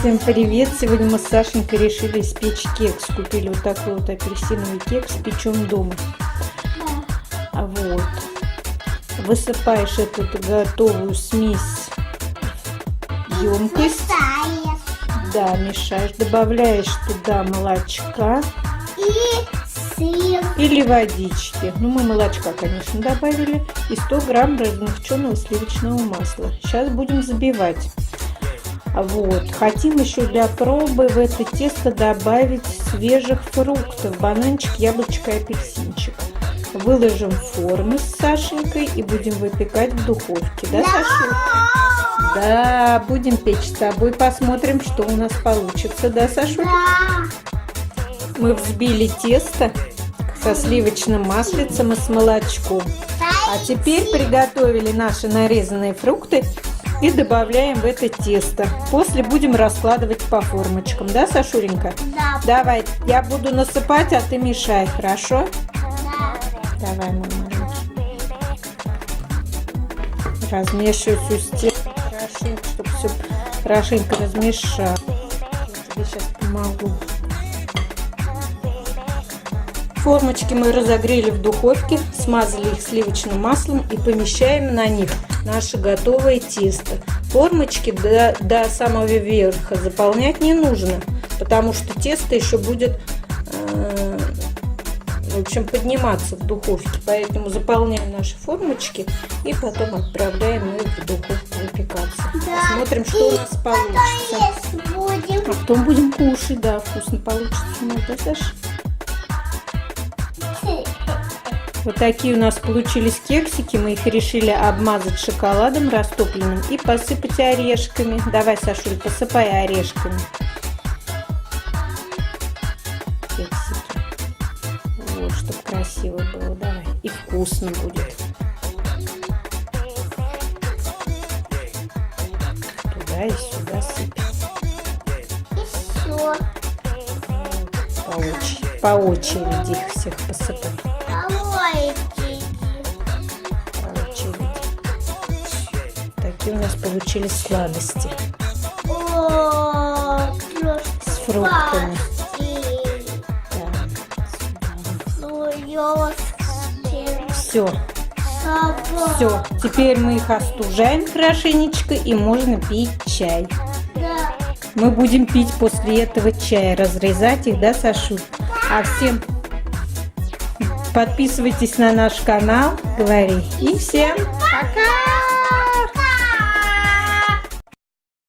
Всем привет! Сегодня мы с Сашенькой решили испечь кекс. Купили вот такой вот апельсиновый кекс, печем дома. Вот. Высыпаешь эту готовую смесь в емкость. Да, мешаешь. Добавляешь туда молочка. Или водички. Ну, мы молочка, конечно, добавили. И 100 грамм размягченного сливочного масла. Сейчас будем забивать. Вот. Хотим еще для пробы в это тесто добавить свежих фруктов. Бананчик, яблочко и апельсинчик. Выложим в формы с Сашенькой и будем выпекать в духовке. Да, Саша? Да, будем печь с тобой. Посмотрим, что у нас получится. Да, Саша? Мы взбили тесто со сливочным маслицем и с молочком. А теперь приготовили наши нарезанные фрукты и добавляем в это тесто. После будем раскладывать по формочкам. Да, Сашуренька? Да. Давай, я буду насыпать, а ты мешай, хорошо? Да. Давай, мой маленький. Размешивай все тесто хорошенько, чтобы все хорошенько размешать. Я тебе сейчас помогу. Формочки мы разогрели в духовке, смазали их сливочным маслом и помещаем на них наше готовое тесто. Формочки до самого верха заполнять не нужно, потому что тесто еще будет, в общем, подниматься в духовке. Поэтому заполняем наши формочки и потом отправляем их в духовку выпекаться. Да. Посмотрим, что у нас получится. А потом будем кушать, да, вкусно получится. Ну, да, Саша? Вот такие у нас получились кексики. Мы их решили обмазать шоколадом растопленным и посыпать орешками. Давай, Сашуль, посыпай орешками кексики. Вот, чтобы красиво было. Давай. И вкусно будет. Туда и сюда сыпь. И все. По очереди их всех посыпай. Такие у нас получились сладости. С фруктами. Все. Все. Теперь мы их остужаем хорошенечко и можно пить чай. Мы будем пить после этого чая. Разрезать их, да, Сашу? А всем подписывайтесь на наш канал, говори. И всем пока!